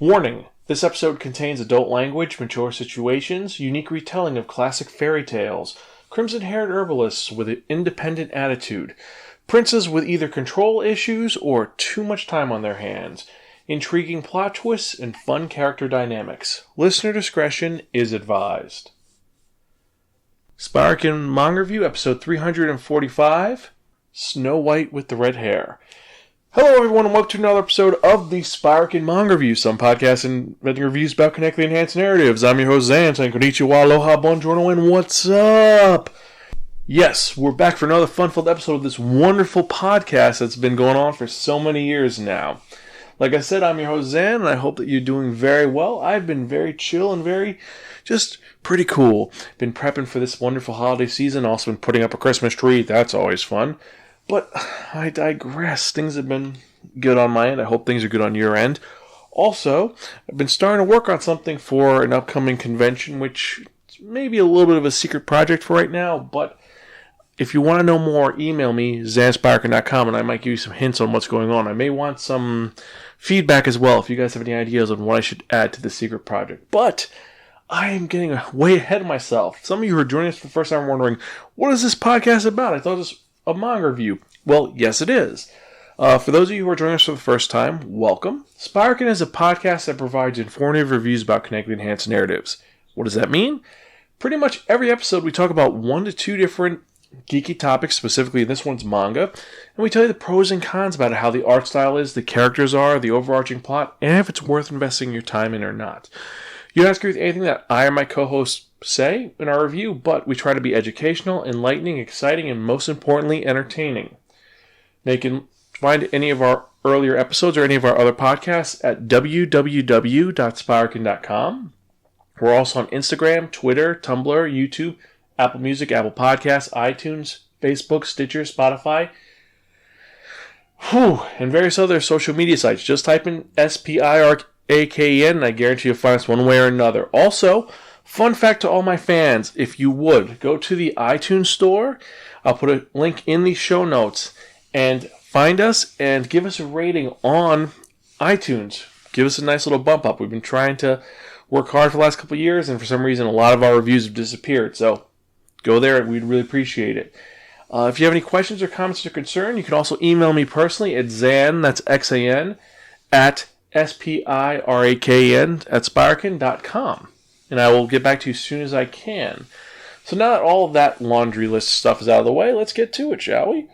Warning, this episode contains adult language, mature situations, unique retelling of classic fairy tales, crimson-haired herbalists with an independent attitude, princes with either control issues or too much time on their hands, intriguing plot twists, and fun character dynamics. Listener discretion is advised. Spiraken Manga Review, episode 345, Snow White with the Red Hair. Hello everyone and welcome to another episode of the Spiraken Manga Review, some podcasts and reading reviews about connecting enhanced narratives. I'm your host Zan, saying konnichiwa, aloha, buongiorno, and what's up? Yes, we're back for another fun-filled episode of this wonderful podcast that's been going on for so many years now. Like I said, I'm your host Zan, and I hope that you're doing very well. I've been very chill and very, just pretty cool. Been prepping for this wonderful holiday season, also been putting up a Christmas tree, that's always fun. But I digress. Things have been good on my end. I hope things are good on your end. Also, I've been starting to work on something for an upcoming convention, which may be a little bit of a secret project for right now. But if you want to know more, email me, zanspiraken.com, and I might give you some hints on what's going on. I may want some feedback as well if you guys have any ideas on what I should add to the secret project. But I am getting way ahead of myself. Some of you who are joining us for the first time are wondering, what is this podcast about? I thought it was a manga review. Well, yes it is. For those of you who are joining us for the first time, welcome. Spiraken is a podcast that provides informative reviews about connected enhanced narratives. What does that mean? Pretty much every episode we talk about 1 to 2 different geeky topics, specifically this one's manga, and we tell you the pros and cons about it, how the art style is, the characters are, the overarching plot, and if it's worth investing your time in or not. You don't have to agree with anything that I or my co-hosts say in our review, but we try to be educational, enlightening, exciting, and most importantly, entertaining. Now you can find any of our earlier episodes or any of our other podcasts at www.spiraken.com. We're also on Instagram, Twitter, Tumblr, YouTube, Apple Music, Apple Podcasts, iTunes, Facebook, Stitcher, Spotify, and various other social media sites. Just type in Spiraken, and I guarantee you'll find us one way or another. Also, fun fact to all my fans, if you would, go to the iTunes store. I'll put a link in the show notes and find us and give us a rating on iTunes. Give us a nice little bump up. We've been trying to work hard for the last couple of years, and for some reason a lot of our reviews have disappeared. So go there and we'd really appreciate it. If you have any questions or comments or concern, you can also email me personally at Zan, that's X-A-N, at Spiraken at Spiraken.com. And I will get back to you as soon as I can. So now that all of that laundry list stuff is out of the way, let's get to it, shall we?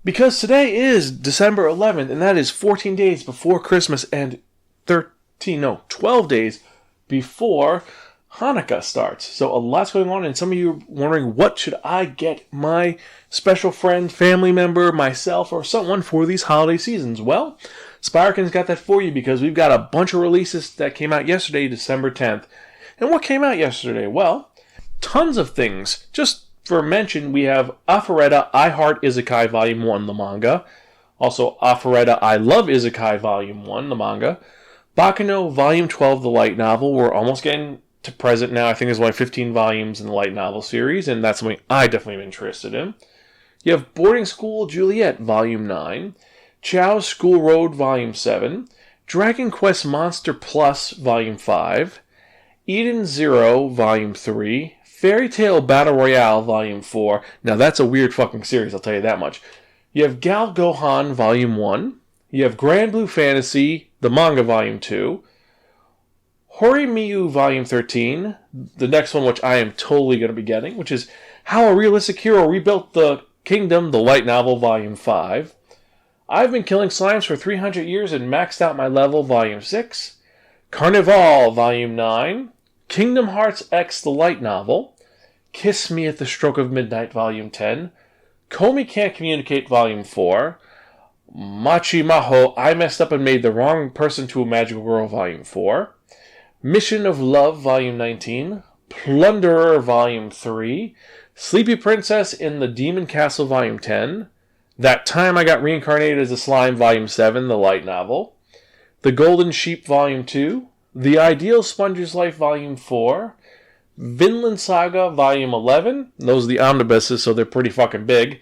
Because today is December 11th, and that is 14 days before Christmas and 12 days before Hanukkah starts. So a lot's going on, and some of you are wondering, what should I get my special friend, family member, myself, or someone for these holiday seasons? Well, Spiraken's got that for you because we've got a bunch of releases that came out yesterday, December 10th. And what came out yesterday? Well, tons of things. Just for mention, we have Afareta I Heart Isekai Volume 1, the manga. Also, Afareta I Love Isekai Volume 1, the manga. Baccano Volume 12, the light novel. We're almost getting to present now. I think there's only 15 volumes in the light novel series, and that's something I definitely am interested in. You have Boarding School Juliet Volume 9. Chow's School Road Volume 7. Dragon Quest Monster Plus Volume 5. Eden Zero Volume 3. Fairy Tail Battle Royale Volume 4. Now that's a weird fucking series, I'll tell you that much. You have Gal Gohan Volume 1. You have Grand Blue Fantasy, the manga Volume 2. Horimiyu Volume 13. The next one, which I am totally going to be getting, which is How a Realistic Hero Rebuilt the Kingdom, the light novel Volume 5. I've Been Killing Slimes for 300 Years and Maxed Out My Level Volume 6. Carnival Volume 9. Kingdom Hearts X, the light novel. Kiss Me at the Stroke of Midnight Volume 10. Komi Can't Communicate Volume 4. Machi Maho, I Messed Up and Made the Wrong Person to a Magical Girl Volume 4. Mission of Love Volume 19. Plunderer Volume 3. Sleepy Princess in the Demon Castle Volume 10. That Time I Got Reincarnated as a Slime Volume 7, the light novel. The Golden Sheep Volume 2. The Ideal Sponge's Life Volume 4. Vinland Saga Volume 11. Those are the omnibuses, so they're pretty fucking big.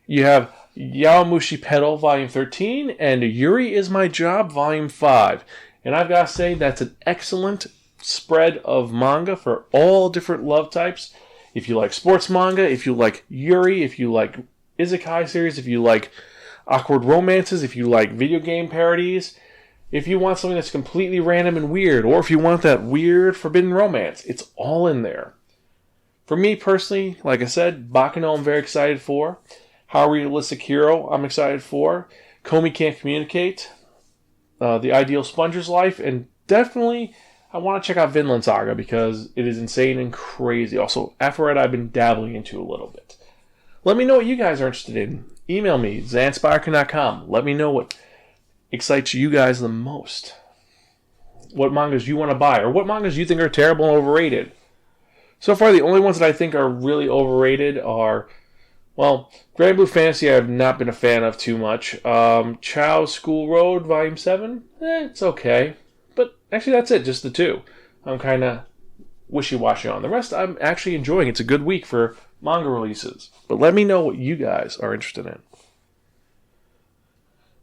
You have Yaomushi Pedal Volume 13 and Yuri Is My Job Volume 5. And I've got to say, that's an excellent spread of manga for all different love types. If you like sports manga, if you like Yuri, if you like isekai series, if you like awkward romances, if you like video game parodies, if you want something that's completely random and weird, or if you want that weird forbidden romance, it's all in there. For me personally, like I said, Baccano I'm very excited for. How Realistic Hero I'm excited for. Komi Can't Communicate. The Ideal Sponger's Life. And definitely, I want to check out Vinland Saga because it is insane and crazy. Also, Aphrodite I've been dabbling into a little bit. Let me know what you guys are interested in. Email me, zanspiraken.com. Let me know what excites you guys the most. What mangas you want to buy, or what mangas you think are terrible and overrated. So far, the only ones that I think are really overrated are, well, Grand Blue Fantasy I have not been a fan of too much. Chow's School Road, Volume 7, it's okay. But actually, that's it, just the two. I'm kind of wishy-washy on. The rest, I'm actually enjoying. It's a good week for manga releases. But let me know what you guys are interested in.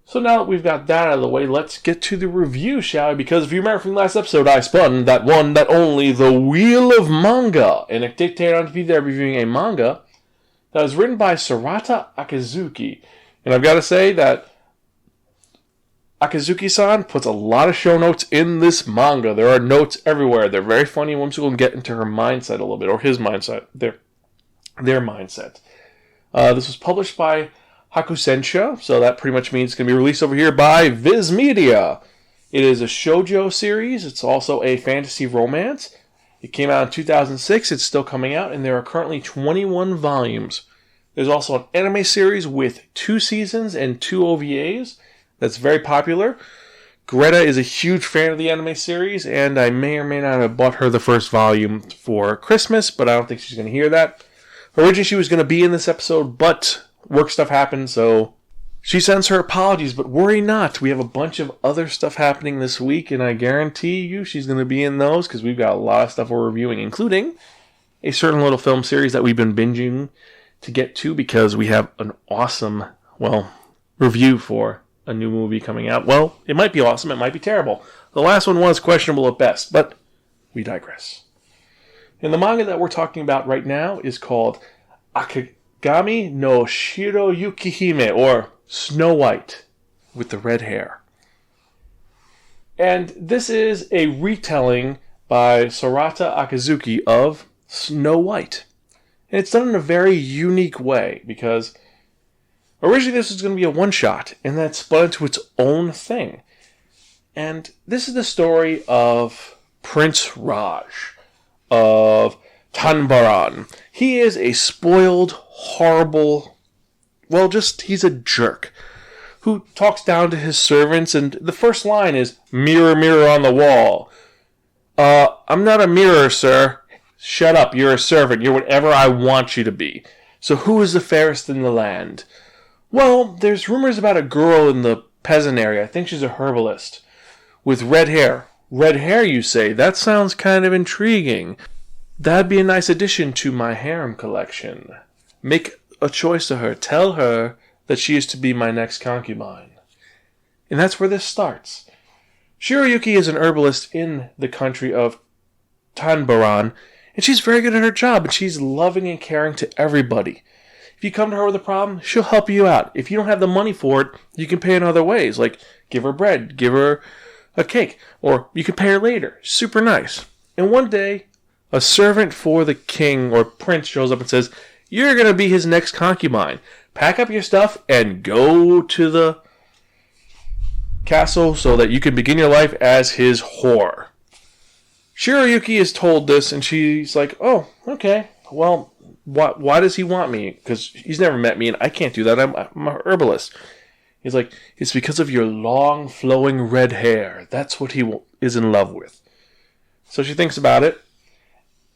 So now that we've got that out of the way, let's get to the review, shall we? Because if you remember from the last episode, I spun that one, that only, The Wheel of Manga, and it dictated on TV there reviewing a manga that was written by Sorata Akizuki. And I've got to say that Akizuki-san puts a lot of show notes in this manga. There are notes everywhere. They're very funny and whimsical and get into her mindset a little bit, or his mindset, their mindset. This was published by Hakusensha, so that pretty much means it's going to be released over here by Viz Media. It is a shoujo series. It's also a fantasy romance. It came out in 2006. It's still coming out, and there are currently 21 volumes. There's also an anime series with 2 seasons and 2 OVAs that's very popular. Greta is a huge fan of the anime series, and I may or may not have bought her the first volume for Christmas, but I don't think she's going to hear that. Originally, she was going to be in this episode, but work stuff happened, so she sends her apologies, but worry not. We have a bunch of other stuff happening this week, and I guarantee you she's going to be in those because we've got a lot of stuff we're reviewing, including a certain little film series that we've been binging to get to because we have an awesome, review for a new movie coming out. Well, it might be awesome, it might be terrible. The last one was questionable at best, but we digress. And the manga that we're talking about right now is called Akagami no Shirayukihime, or Snow White with the red hair. And this is a retelling by Sorata Akizuki of Snow White. And it's done in a very unique way, because originally this was going to be a one-shot, and that spun into its own thing. And this is the story of Prince Raj of Tanbaran. He is a spoiled, horrible, he's a jerk who talks down to his servants, and the first line is, "Mirror, mirror on the wall." I'm not a mirror, sir. Shut up, you're a servant. You're whatever I want you to be. So who is the fairest in the land? Well, there's rumors about a girl in the peasant area. I think she's a herbalist. With red hair. Red hair, you say? That sounds kind of intriguing. That'd be a nice addition to my harem collection. Make a choice to her. Tell her that she is to be my next concubine. And that's where this starts. Shirayuki is an herbalist in the country of Tanbaran, and she's very good at her job, and she's loving and caring to everybody. If you come to her with a problem, she'll help you out. If you don't have the money for it, you can pay in other ways, like give her bread, give her a cake, or you can pay her later. Super nice. And one day, a servant for the king or prince shows up and says, "You're going to be his next concubine. Pack up your stuff and go to the castle so that you can begin your life as his whore." Shirayuki is told this, and she's like, "Oh, okay. Well, why does he want me? Because he's never met me, and I can't do that. I'm a herbalist." He's like, "It's because of your long, flowing red hair. That's what he is in love with." So she thinks about it,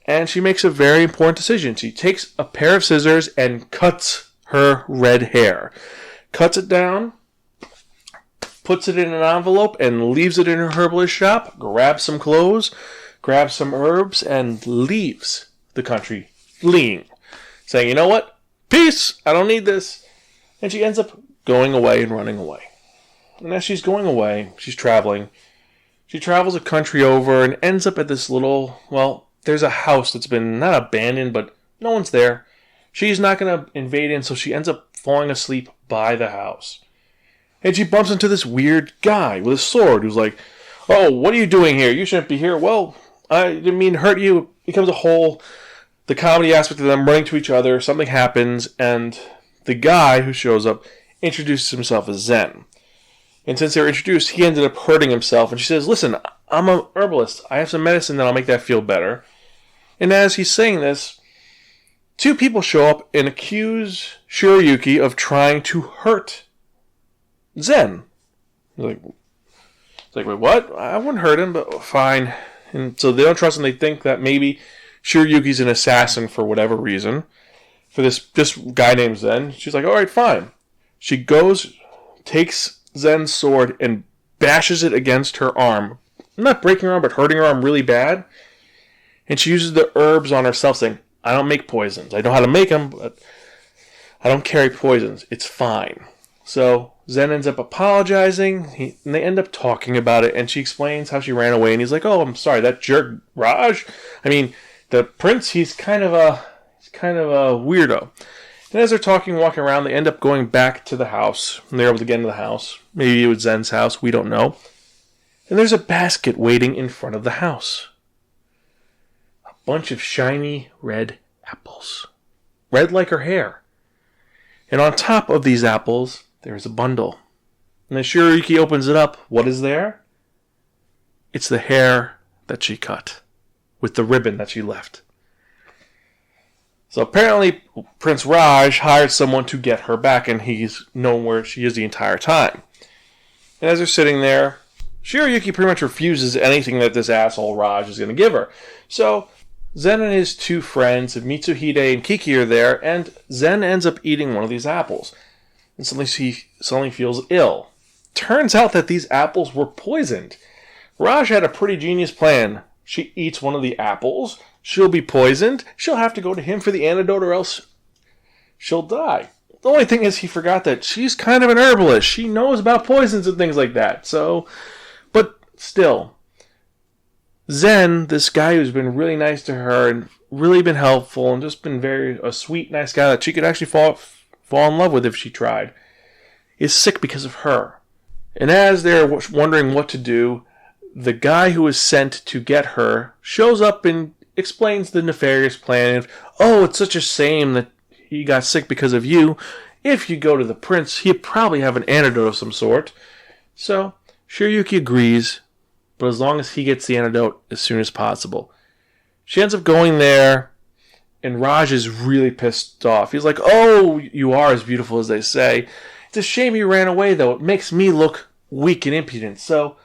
and she makes a very important decision. She takes a pair of scissors and cuts her red hair. Cuts it down, puts it in an envelope, and leaves it in her herbalist shop, grabs some clothes, grabs some herbs, and leaves the country, fleeing, saying, "You know what? Peace! I don't need this." And she ends up going away and running away. And as she's going away, she's traveling, She travels a country over and ends up at this little, well, there's a house that's been not abandoned, but no one's there. She's not going to invade in, so she ends up falling asleep by the house. And she bumps into this weird guy with a sword who's like, "Oh, what are you doing here? You shouldn't be here." "Well, I didn't mean to hurt you." It becomes a whole, the comedy aspect of them running to each other. Something happens, and the guy who shows up introduces himself as Zen. And since they were introduced, he ended up hurting himself. And she says, "Listen, I'm a herbalist. I have some medicine that'll make that feel better." And as he's saying this, two people show up and accuse Shirayuki of trying to hurt Zen. He's like, "Wait, what? I wouldn't hurt him, but fine." And so they don't trust him. They think that maybe Shirayuki's an assassin for whatever reason. For this guy named Zen. She's like, "All right, fine." She goes, takes Zen's sword and bashes it against her arm. Not breaking her arm, but hurting her arm really bad. And she uses the herbs on herself, saying, "I don't make poisons. I know how to make them, but I don't carry poisons. It's fine." So Zen ends up apologizing, and they end up talking about it, and she explains how she ran away, and he's like, "Oh, I'm sorry, that jerk Raj? I mean, the prince, he's kind of a weirdo." And as they're talking, walking around, they end up going back to the house, and they're able to get into the house. Maybe it was Zen's house, we don't know. And there's a basket waiting in front of the house. A bunch of shiny red apples. Red like her hair. And on top of these apples, there's a bundle. And as Shirayuki opens it up, what is there? It's the hair that she cut, with the ribbon that she left. So apparently, Prince Raj hired someone to get her back, and he's known where she is the entire time. And as they're sitting there, Shirayuki pretty much refuses anything that this asshole Raj is going to give her. So Zen and his two friends, Mitsuhide and Kiki, are there, and Zen ends up eating one of these apples. And suddenly she feels ill. Turns out that these apples were poisoned. Raj had a pretty genius plan. She eats one of the apples, she'll be poisoned, she'll have to go to him for the antidote or else she'll die. The only thing is he forgot that she's kind of an herbalist. She knows about poisons and things like that. So, but still, Zen, this guy who's been really nice to her and really been helpful and just been a sweet, nice guy that she could actually fall in love with if she tried, is sick because of her. And as they're wondering what to do, the guy who was sent to get her shows up and explains the nefarious plan of, "Oh, it's such a shame that he got sick because of you. If you go to the prince, he'd probably have an antidote of some sort." So Shirayuki agrees, but as long as he gets the antidote as soon as possible. She ends up going there, and Raj is really pissed off. He's like, "Oh, you are as beautiful as they say. It's a shame you ran away, though. It makes me look weak and impudent. So,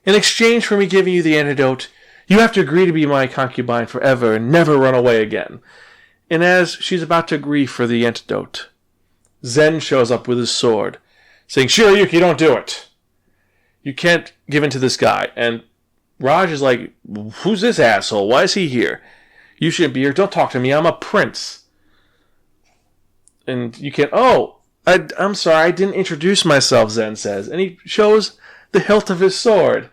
in exchange for me giving you the antidote, you have to agree to be my concubine forever and never run away again." And as she's about to agree for the antidote, Zen shows up with his sword, saying, "Shirayuki, don't do it. You can't give in to this guy." And Raj is like, "Who's this asshole? Why is he here? You shouldn't be here. Don't talk to me. I'm a prince." And you can't, I'm sorry, I didn't introduce myself," Zen says. And he shows the hilt of his sword.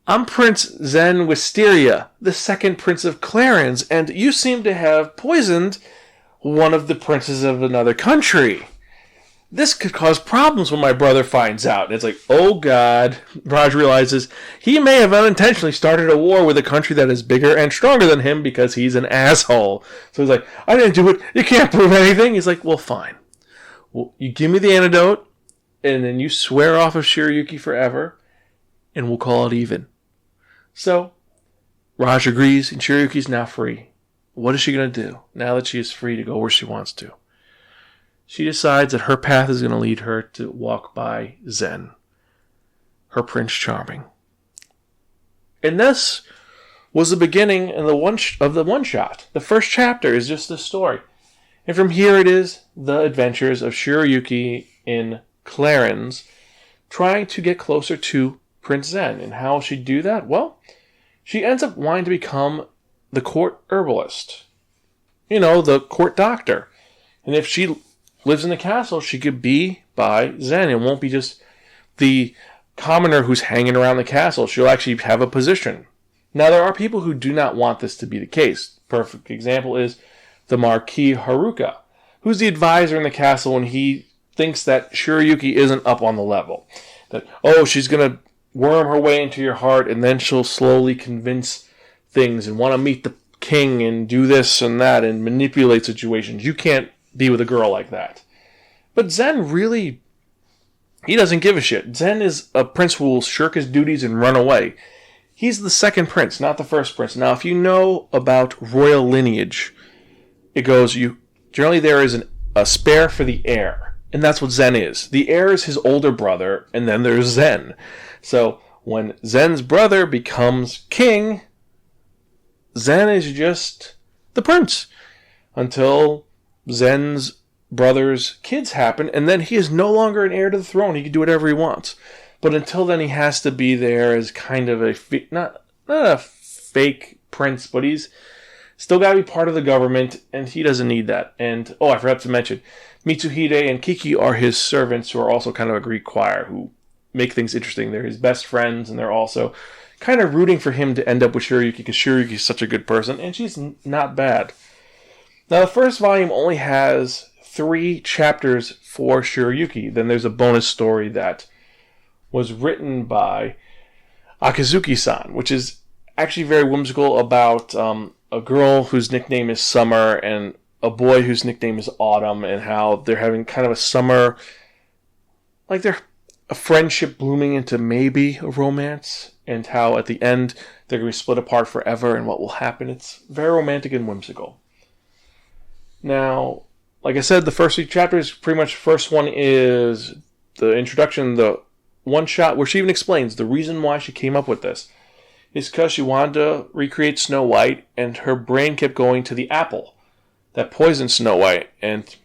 "I'm Prince Zen Wisteria, the second prince of Clarence, and you seem to have poisoned one of the princes of another country. This could cause problems when my brother finds out." And it's like, oh god. Raj realizes he may have unintentionally started a war with a country that is bigger and stronger than him because he's an asshole. So he's like, "I didn't do it. You can't prove anything." He's like, "Well, fine. Well, you give me the antidote, and then you swear off of Shirayuki forever, and we'll call it even." So Raj agrees, and Shirayuki's now free. What is she going to do now that she is free to go where she wants to? She decides that her path is going to lead her to walk by Zen, her Prince Charming. And this was the beginning of the one-shot. The first chapter is just this story. And from here it is the adventures of Shirayuki in Clarence trying to get closer to Prince Zen. And how will she do that? Well, she ends up wanting to become the court herbalist. The court doctor. And if she lives in the castle, she could be by Zen. It won't be just the commoner who's hanging around the castle. She'll actually have a position. Now, there are people who do not want this to be the case. Perfect example is the Marquis Haruka, who's the advisor in the castle, and he thinks that Shirayuki isn't up on the level. That, she's going to worm her way into your heart, and then she'll slowly convince things and want to meet the king and do this and that and manipulate situations. You can't be with a girl like that. But Zen really, he doesn't give a shit. Zen is a prince who will shirk his duties and run away. He's the second prince, not the first prince. Now, if you know about royal lineage, it goes, generally there is a spare for the heir. And that's what Zen is. The heir is his older brother, and then there's Zen. So when Zen's brother becomes king, Zen is just the prince until Zen's brother's kids happen, and then he is no longer an heir to the throne. He can do whatever he wants. But until then, he has to be there as kind of not a fake prince, but he's still got to be part of the government, and he doesn't need that. And, I forgot to mention, Mitsuhide and Kiki are his servants, who are also kind of a Greek choir, who make things interesting. They're his best friends, and they're also kind of rooting for him to end up with Shirayuki, because Shirayuki is such a good person, and she's not bad. Now, the first volume only has 3 chapters for Shirayuki. Then there's a bonus story that was written by Akizuki-san, which is actually very whimsical, about a girl whose nickname is Summer and a boy whose nickname is Autumn, and how they're having kind of a summer, like they're a friendship blooming into maybe a romance, and how at the end they're going to be split apart forever and what will happen. It's very romantic and whimsical. Now, like I said, the first 3 chapters, pretty much the first one is the introduction, the one shot where she even explains the reason why she came up with this is because she wanted to recreate Snow White, and her brain kept going to the apple that poisoned Snow White. And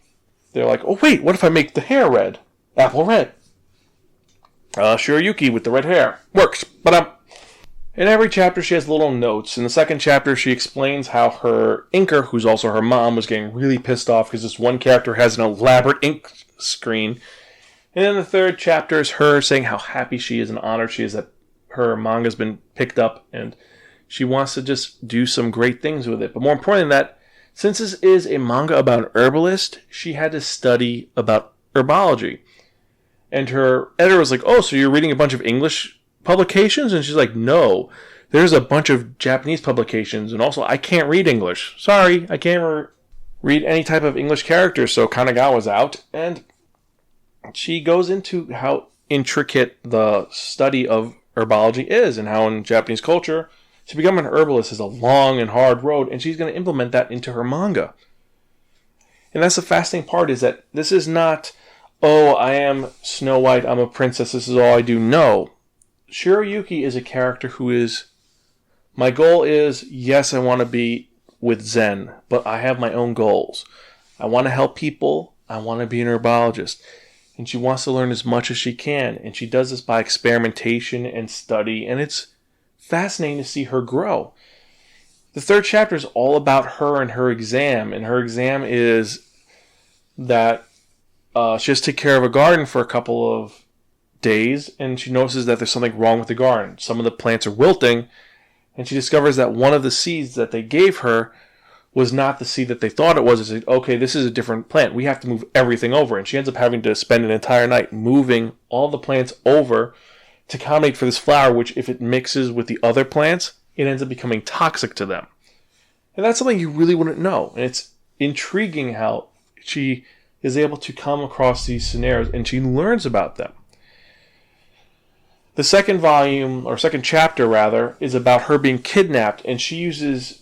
they're like, oh wait, what if I make the hair red? Apple red. Shirayuki with the red hair. Works. But in every chapter she has little notes. In the second chapter she explains how her inker, who's also her mom, was getting really pissed off because this one character has an elaborate ink screen. And then the third chapter is her saying how happy she is and honored she is that her manga's been picked up, and she wants to just do some great things with it. But more important than that, since this is a manga about an herbalist, she had to study about herbology. And her editor was like, oh, so you're reading a bunch of English publications? And she's like, no, there's a bunch of Japanese publications, and also I can't read English. Sorry, I can't read any type of English characters, so Kanagawa's out. And she goes into how intricate the study of herbology is, and how in Japanese culture to become an herbalist is a long and hard road, and she's going to implement that into her manga. And that's the fascinating part, is that this is not, I am Snow White, I'm a princess, this is all I do. No. Shirayuki is a character who is, my goal is, yes, I want to be with Zen, but I have my own goals. I want to help people, I want to be an herbologist. And she wants to learn as much as she can. And she does this by experimentation and study. And it's fascinating to see her grow. The third chapter is all about her and her exam. And her exam is that she has to take care of a garden for a couple of days. And she notices that there's something wrong with the garden. Some of the plants are wilting. And she discovers that one of the seeds that they gave her was not the seed that they thought it was. It's like, okay, this is a different plant. We have to move everything over. And she ends up having to spend an entire night moving all the plants over to accommodate for this flower, which if it mixes with the other plants, it ends up becoming toxic to them. And that's something you really wouldn't know. And it's intriguing how she is able to come across these scenarios and she learns about them. The second volume, or second chapter rather, is about her being kidnapped, and she uses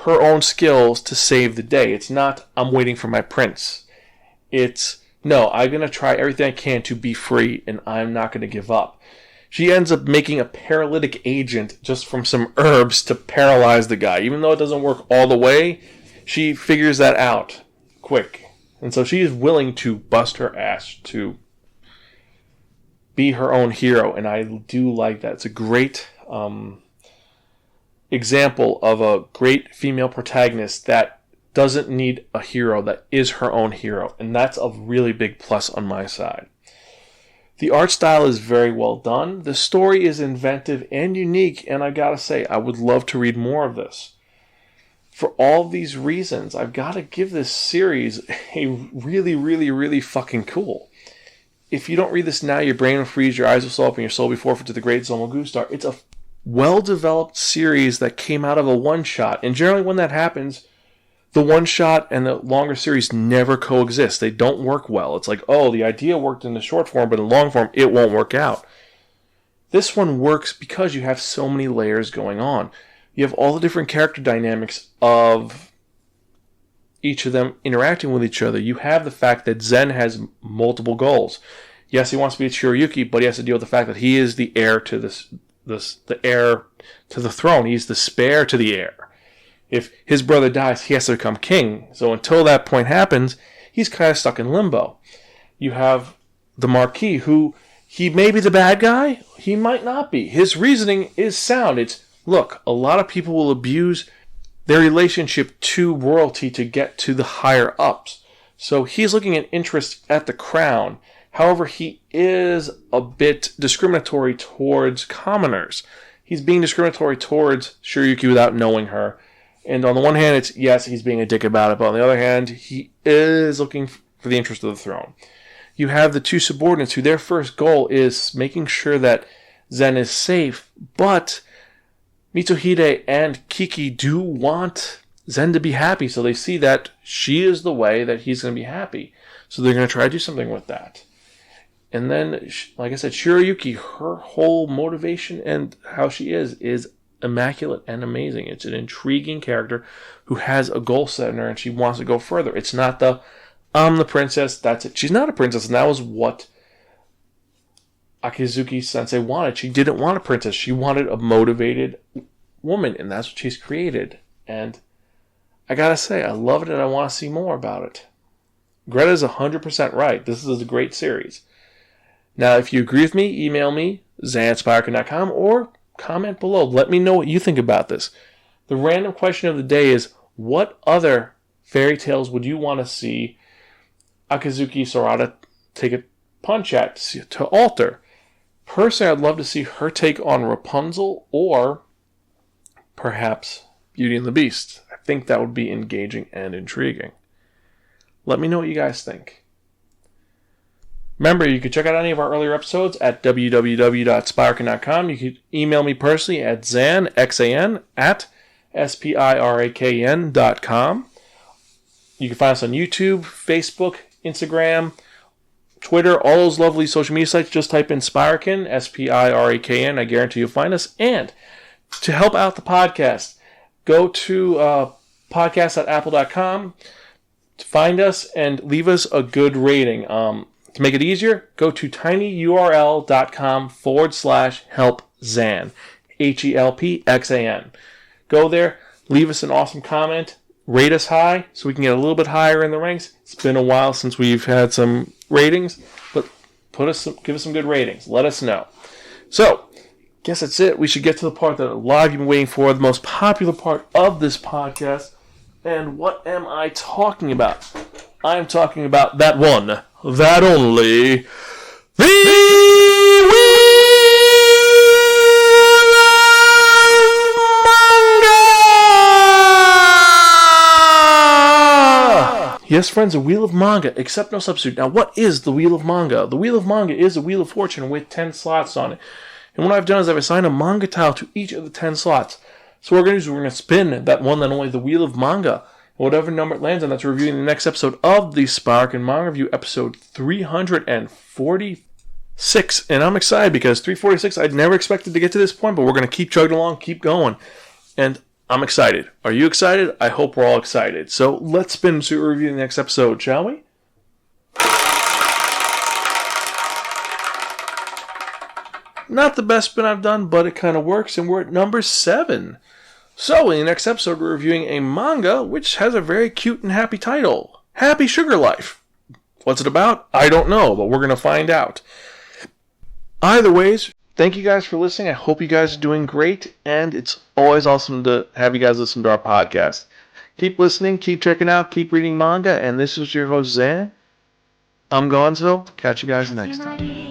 her own skills to save the day. It's not, I'm waiting for my prince. It's, no, I'm going to try everything I can to be free, and I'm not going to give up. She ends up making a paralytic agent just from some herbs to paralyze the guy. Even though it doesn't work all the way, she figures that out quick. And so she is willing to bust her ass to be her own hero, and I do like that. It's a great example of a great female protagonist that doesn't need a hero, that is her own hero, and that's a really big plus on my side. The art style is very well done. The story is inventive and unique, and I gotta say, I would love to read more of this. For all these reasons, I've got to give this series a really, really, really fucking cool. If you don't read this now, your brain will freeze, your eyes will swell up, and your soul will be forfeit to the great Zomo-Gustar. It's a well-developed series that came out of a one-shot, and generally when that happens, the one-shot and the longer series never coexist. They don't work well. It's like, oh, the idea worked in the short form, but in long form, it won't work out. This one works because you have so many layers going on. You have all the different character dynamics of each of them interacting with each other. You have the fact that Zen has multiple goals. Yes, he wants to be a Shirayuki, but he has to deal with the fact that he is the heir to the heir to the throne. He's the spare to the heir. If his brother dies, he has to become king. So until that point happens, he's kind of stuck in limbo. You have the Marquis, who he may be the bad guy, he might not be. His reasoning is sound. It's, look, a lot of people will abuse their relationship to royalty to get to the higher ups. So he's looking at interest at the crown. However, he is a bit discriminatory towards commoners. He's being discriminatory towards Shirayuki without knowing her. And on the one hand, it's, yes, he's being a dick about it, but on the other hand, he is looking for the interest of the throne. You have the two subordinates who their first goal is making sure that Zen is safe, but Mitsuhide and Kiki do want Zen to be happy, so they see that she is the way that he's going to be happy. So they're going to try to do something with that. And then, like I said, Shirayuki, her whole motivation and how she is immaculate and amazing. It's an intriguing character who has a goal set in her and she wants to go further. It's not I'm the princess, that's it. She's not a princess, and that was what Akizuki Sensei wanted. She didn't want a princess. She wanted a motivated woman, and that's what she's created. And I gotta say, I love it and I want to see more about it. Greta's 100% right. This is a great series. Now, if you agree with me, email me, zan@spiraken.com, or comment below. Let me know what you think about this. The random question of the day is, what other fairy tales would you want to see Akizuki Sorata take a punch at to alter? Personally, I'd love to see her take on Rapunzel or perhaps Beauty and the Beast. I think that would be engaging and intriguing. Let me know what you guys think. Remember, you can check out any of our earlier episodes at www.spiraken.com. You can email me personally at xan@spirakn.com. You can find us on YouTube, Facebook, Instagram, Twitter, all those lovely social media sites. Just type in Spiraken, Spirakn. I guarantee you'll find us. And to help out the podcast, go to podcast.apple.com to find us and leave us a good rating. To make it easier, go to tinyurl.com/helpzan. HELPXAN. Go there, leave us an awesome comment, rate us high so we can get a little bit higher in the ranks. It's been a while since we've had some ratings, but give us some good ratings. Let us know. So, guess that's it. We should get to the part that a lot of you have been waiting for, the most popular part of this podcast. And what am I talking about? I'm talking about that one, that only, the Manga! Yes, friends, a Wheel of Manga, except no substitute. Now, what is the Wheel of Manga? The Wheel of Manga is a Wheel of Fortune with 10 slots on it. And what I've done is I've assigned a manga tile to each of the 10 slots. So what we're going to do is we're going to spin that one, that only, the Wheel of Manga. Whatever number it lands on, that's reviewing the next episode of the Spiraken Manga Review, episode 346. And I'm excited because 346, I'd never expected to get to this point, but we're going to keep chugging along, keep going. And I'm excited. Are you excited? I hope we're all excited. So let's spin to review the next episode, shall we? Not the best spin I've done, but it kind of works, and we're at number 7. So, in the next episode, we're reviewing a manga which has a very cute and happy title. Happy Sugar Life. What's it about? I don't know, but we're going to find out. Either ways, thank you guys for listening. I hope you guys are doing great, and it's always awesome to have you guys listen to our podcast. Keep listening, keep checking out, keep reading manga, and this is your host, Zan. I'm Gonzo. Catch you guys next time.